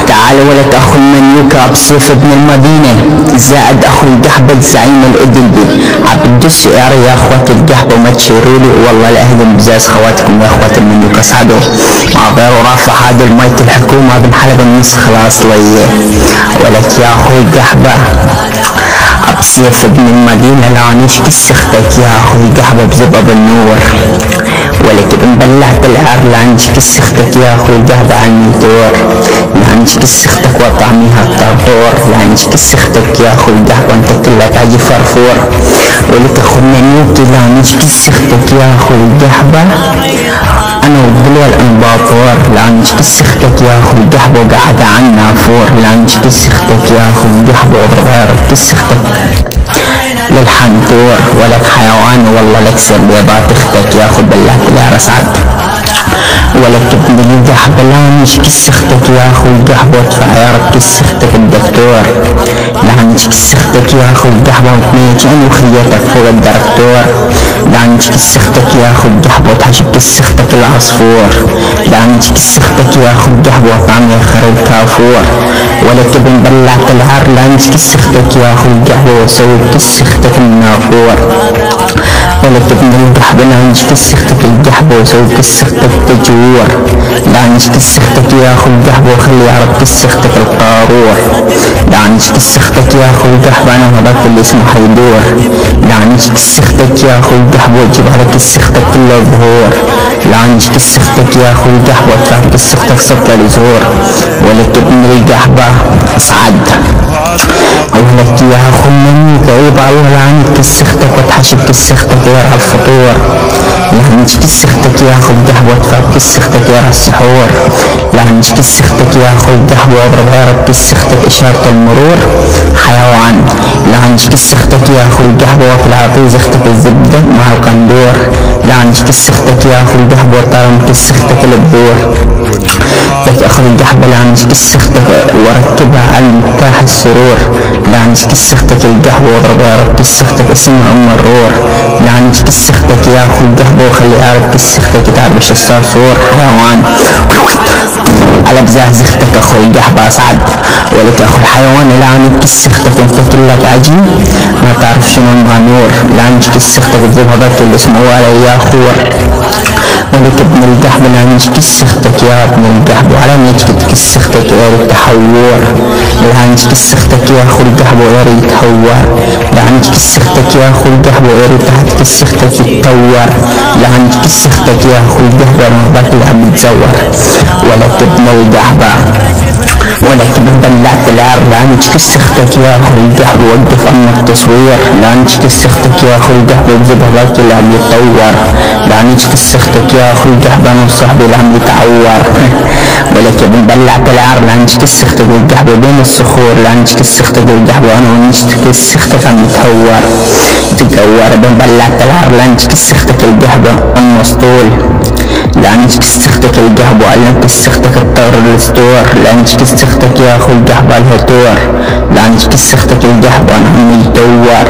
تعال ولد اخو المنيوكة بسيف ابن المدينة، زائد اخو القحبة زعيم الادلبي، عبد الشعر يا اخوات القحبة وما تشيرولي، والله لاهل البزاز خواتكم يا اخوات المنيوكة اسعدوا مع غير ورافع هذا الميت الحكومة بن حلب النص خلاص ليه ولك يا اخو القحبة بسيف ابن المدينة لا نشكي سختك يا اخو القحبة بزبب النور، ولك بنبلعت العار لا نشكي سختك يا اخو القحبة عن الدور، لا نشكي سختك وطعميها الطرطور، لا نشكي سختك يا اخو القحبة انت كلك عجي فرفور، ولك اخو المنيوكي لا نشكي سختك يا اخو القحبة انا وبلول انباطور، لا نشكي سختك يا اخو القحبة وقعد عنا فور، لا نشكي سختك يا اخو القحبة وبغيرك سختك للحنطور، ولك حيوان والله لك سر بيضات اختك يا اخو بلعت العرس عد، ولك ابن القحبة لا نشكي سختك يا اخو القحبة وادفع يا رب سختك الدكتور، لا نشكي سختك يا اخو القحبة وتميت يعني وخيتك فوق الدكتور، لا نشكي سختك يا اخو القحبة وتحشبك سختك العصفور، لا نشكي سختك يا اخو القحبة وطعمي خرب كافور، ولك ابن بلعت العار لا نشكي سختك يا اخو القحبة وسويت سختك النافور، ولك ابن القحبة لا نشكي سختك القحبة وسويت سختك تجوور، لا نشكي سختك يا اخو القحبة وخلي يا رب سختك القارور، لا نشكي سختك يا اخو القحبة انا هذاك اللي اسمه حيدور، لا نشكي سختك يا اخو القحبة واجيب عليك سختك كله ظهور، لا نشكي سختك يا اخو القحبة وادفع لك سختك صبت الزهور، ولك ابن القحبة اصعد، ولك يا اخو المنيوكة عيب الله لا نشكي سختك وتحشبك سختك يا رب فطور، لا نشكي سختك يا اخو القحبة وادفع لك سختك يا رب السحور، لا نشكي سختك يا اخو القحبة واضرب يا رب سختك اشارة المرور حيوان، لا نشكي سختك يا اخو القحبة وفي العطيز اختك الزبدة مع القندور، لا نشكي سختك يا اخو القحبة وطرمت سختك البذور، لك اخو القحبة لا نشكي سختك وركبها على مفتاح السرور، لا نشكي سختك القحبة واضرب يا رب سختك اسمها ام الرور، لا نشكي سختك يا اخو القحبة وخلي يا رب سختك تعربش الصرصور حيوان على بزاه زختك اخو القحبة اصعد، ولك اخو الحيوان لا نشكي سختك انت كلك عجيب ما تعرف شنو المنور، لا نشكي سختك تجيب هذاك اللي اسمه ولا يا خور، ولك ابن القحبة لا نشكي سختك يا ابن القحبة وعلى نشكي سختك يا ريت تحور، لا نشكي سختك يا اخو القحبة ويا ريت تحور، لا نشكي سختك يا اخو القحبة ويا ريت تحت سختك يتطور، لا نشكي سختك يا اخو القحبة هذاك اللي عم يتزور، ولك ابن القحبة ولك بلعت العار لا نشكي سختك يا اخو القحبة وقف عنك تصوير، لا نشكي سختك يا اخو القحبة وجيب هذاك اللي عم يتطور، لا نشكي سختك يا اخو القحبة انا وصاحبي اللي عم يتعور، ولك بلعت العار لا نشكي سختك والقحبة بين الصخور، لا نشكي سختك والقحبة انا ونشكي سختك عم يتهور تتقور، بلعت العار لا نشكي سختك القحبة المسطول، لا نشكي سختك القحبة وعلمت سختك الطور الاسطور، لا نشكي سختك يا اخو القحبة الهتور، لا نشكي سختك القحبة انا عم يدور،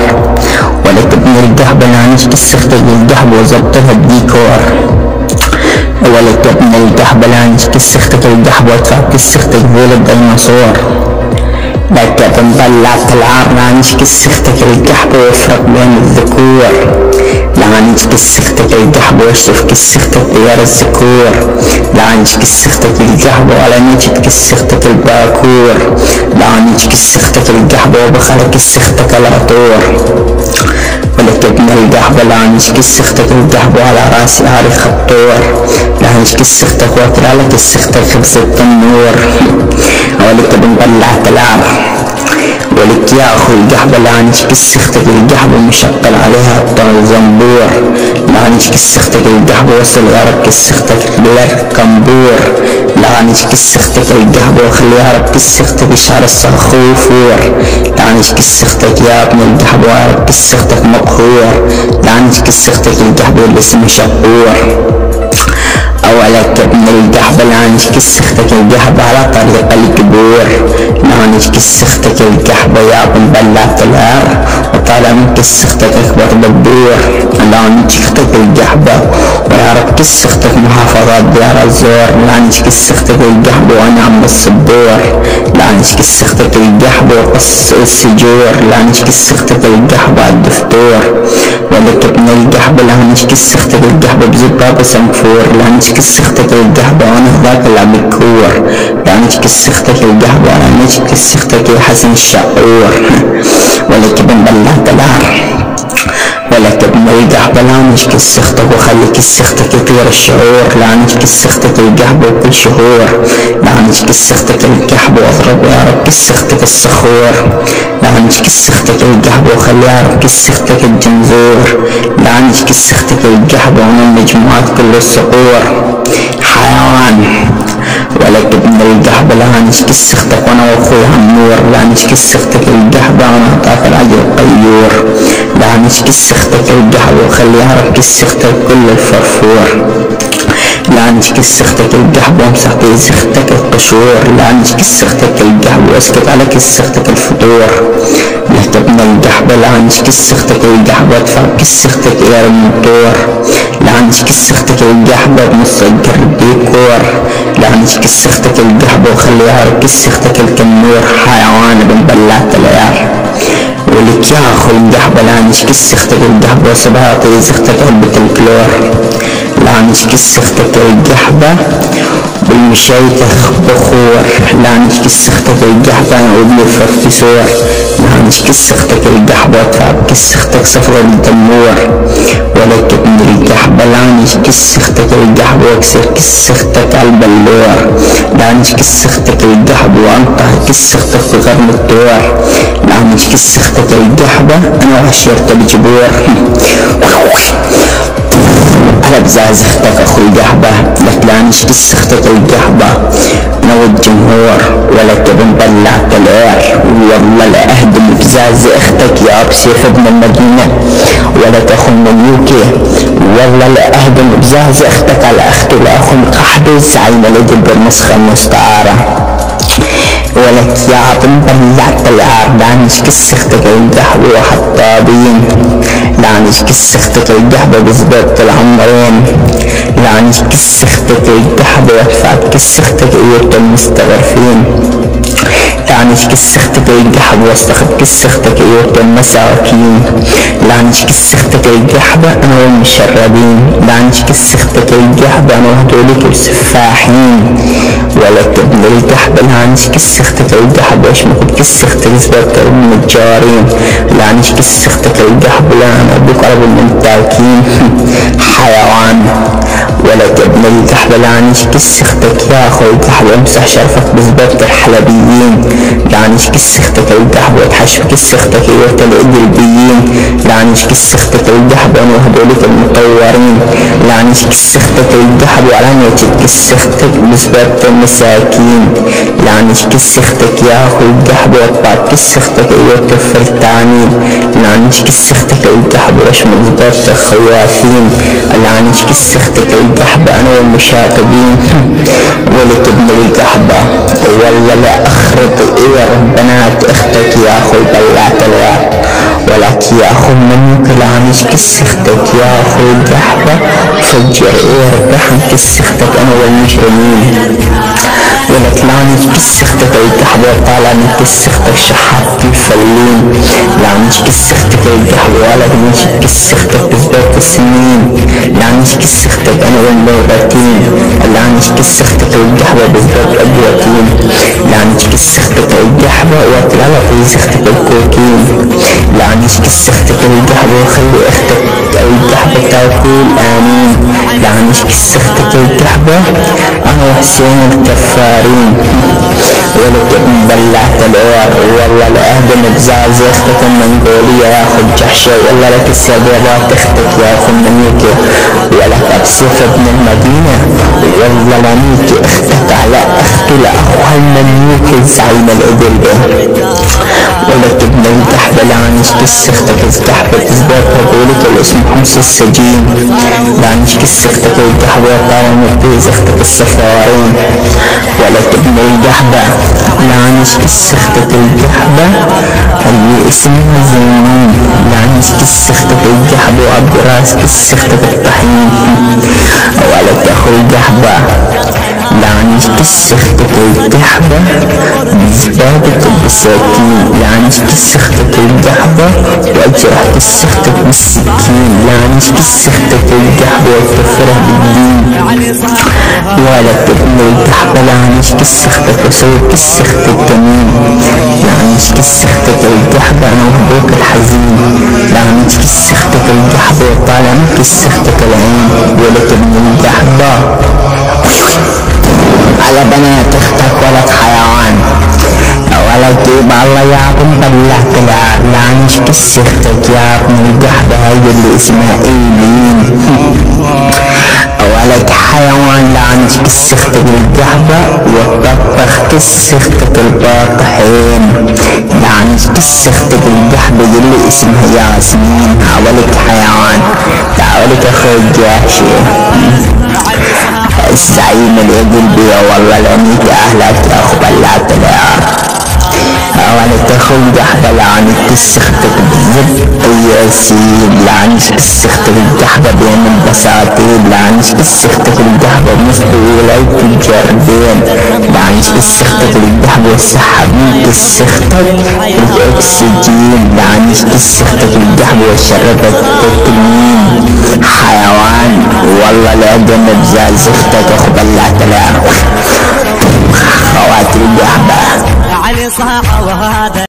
ولك ابن القحبة لا نشكي سختك القحبة وزبطها الديكور، ولك ابن القحبة لا نشكي سختك القحبة وادفعك سختك ذول الديناصور، لك بنبلعت العار لا نشكي سختك القحبة وافرق بين الذكور، لا نشكي سختك القحبة واشرفك سختك ديار الذكور، لا نشكي سختك القحبة ولا نشكي سختك الباكور، لا نشكي سختك القحبة وبخلك سختك العطور، ولك ابن القحبة لا نشكي سختك القحبة على راسي عارف خطور، لا نشكي سختك واكل لك سختك خبزة النور، ولك بنبلعت العار، ولك يا اخو القحبة لا نشكي سختك القحبة مشقل عليها الطعن زنبور، لا نشكي سختك القحبة وصل يا رب سختك بلك كمبور، لا نشكي سختك القحبة وخلي يا رب سختك شعر الصخوفور، لا نشكي سختك يا ابن القحبة ويا رب سختك مقهور، لا نشكي سختك القحبة والاسم شقور، ولك ابن القحبة لا لعنش كسختك القحبة على طريق القبور، لعنش كسختك القحبة يا ابن بلعت العار، وطالع من كسختك اكبر دبور، لعنش كسختك القحبة ويا رب كسختك محافظات ديار الزور، لعنش كسختك القحبة وانا عم بالصبور، لعنش كسختك القحبة وقص السجور، لعنش كسختك القحبة على الدفتور، ولك ابن القحبة لعنش كسختك القحبة بزبابة سنفور، لعنش كسختك القحبة وانا ذاك اللعب الكور، لعنش كسختك القحبة لعنش كسختك يا حسن الشعور، ولك ابن بلعت العار، ولك ابن القحبة لعنش كسختك وخلي كسختك يطير الشعور، لعنش كسختك القحبة وكل شهور، لعنش كسختك القحبة واضرب يا رب كسختك الصخور، لعنش كسختك القحبة وخلي يا رب كسختك الجنزور، لعنش كسختك القحبة ومن مجموعات كل الصقور حيوان، ولك ابن القحبة لعنش كسختك وانا واخوي عمور، لعنش كسختك القحبة وانا اعطاك العجل الطيور، لعنش كسختك القحبة وخلي يا رب كسختك كل الفرفور، لعنش كسختك القحبة وامسح كسختك القشور، لعنش كسختك القحبة واسكت على كسختك الفطور، لك ابن القحبة لعنش كسختك القحبة وادفع كسختك الى المطور، لعنش كسختك القحبة بنص الديكور، لعنش كسختك القحبة وخلي يا رب كسختك الكنور حيوان ابن بلعت العيار، ولك يا اخو القحبة لعنش كسختك القحبة وسبها طيزختك علبة الكلور، لعنش كسختك القحبة بالمشيتخ بخور، لعنش كسختك القحبة وابن الفرفسور، لعنش كسختك القحبة وادفع بكسختك صفر الدمور، ولك ابن القحبة لعنش كسختك القحبة واكسر كسختك على البلور، لعنش كسختك القحبة وانطح كسختك في غرم الدور، لعنش كسختك القحبة انا وعشيرتك بجبور على بزازختك اخوي قحبة، لك لعنش كسختك القحبة انا والجمهور، ولك ابن بلعت العير، والله لا اهدم بزاز اختك يا ابو سيف ابن المدينة، ولك اخو المليوكي، والله لا اهدم بزاز اختك على اخته لاخو القحبز عين الادب بالنسخة المستعارة، ولك يا ابن بلعت العار لعنش كسختك القحبة وحطابين، لعنش كسختك القحبة بزبابة العمرين، لعنش كسختك القحبة وادفع كسختك ايوة المستغرفين، لعنش كسختك القحبة واستخد كسختك ايوة المساكين، لعنش كسختك القحبة انا والمشردين، لعنش كسختك القحبة انا وهدولك السفاحين، ولك ابن القحبة لعنش كسختك القحبة واشمك كسختك زبابة النجارين، لعنش كسختك القحبة لان ابوك عرب المنتاكين حيوان، ولك ابن القحبة لعنش كسختك يا اخو القحبة امسح شرفك بزبابة الحلبيين، لعنش كسختك القحبة وتحشف كسختك ايوة الادلبيين، لعنش كسختك القحبة وهدولك المطورين، لعنش كسختك القحبة وعلانية كسختك بزبابة المساكين، لعنش كسختك يا اخو القحبة وطبع كسختك ايوة الفلتانين، لعنش كسختك القحبة واشمل زبابة الخوافين، لعنش كسختك القحبة انا والمشاطبين، ولك ابن القحبة والله لا اخرب ايوة بنات اختك يا اخو بلعت العيار، ولك يا اخو منك لعنش كسختك يا اخو القحبة فجر ايوة ربحن كسختك انا والمجرمين، ولك لعنش كسختك القحبة وطالع من كسختك شحات الفلين، لعنش كسختك القحبة ولا بنش كسختك بزبابة السنين، لعنش كسختك انا والموباتين، لعنش كسختك القحبة بزبابة الابواتين، لعنش كسختك القحبة واطلع لك زختك الكوكين، لعنش كسختك القحبة وخلي اختك القحبة تاكل امين، لعنش كسختك القحبة انا وحسين الكفارين، ولك ابن بلعت العيار والله لا اهدم بزاز اختك المنغولية يا اخو الجحشة، والله لك السابيرات اختك يا اخو المنيكي، ولك ابسيف ابن المدينة، والله لنيكي اختك على اختي لاخوها المنيكي زعيم الادل، ولا تبني الكحبة لعنش كسختك الكحبة تزداد قبولك الاسم حمص السجين لعنش كسختك الكحبة طالما بيزختك السفارين ولا تبني الكحبة لعنش كسختك الكحبة اللي اسمها زينون لعنش كسختك الكحبة وعبد راس كسختك الطحين ولا تاخذ الكحبة لعنش كسختك الكحبة بزبادة البساتين لعنش كسختك الكحبة واجرح كسختك بالسكين لعنش كسختك الكحبة وتفرح بالدين ولا تبني الكحبة لعنش كسختك وسوي كسختك كمين لعنش كسختك الكحبة انا وهبوك الحزين لعنش كسختك الكحبة وطالما كسختك العين ولا تبني الكحبة على بنات اختك ولد حيوان ولا تجيب الله يعقم طلع كلاب لعنش كسختك يا ابن القحبة هاي اللي اسمها ايلين ولد حيوان لعنش كسختك القحبة وطبخ كسختك الباطحين لعنش كسختك القحبة اللي اسمها ياسمين ولد حيوان تعالك اخوي جاحشي الزعيم اليقول بي والله لانك اهلك يا اخو بلعت العار ولا تاخذ قحبة لعنك كسختك بالزبط وياسين لعنش كسختك القحبة بين البساطين لعنش كسختك القحبة مسؤولة الجردين لعنش كسختك القحبة والسحابين كسختك الاكسجين لعنش كسختك القحبة والشربة التكمين حيوان والله لا جنب زازختك اخو بلعت العار خواتي القحبة علي صاحب هذا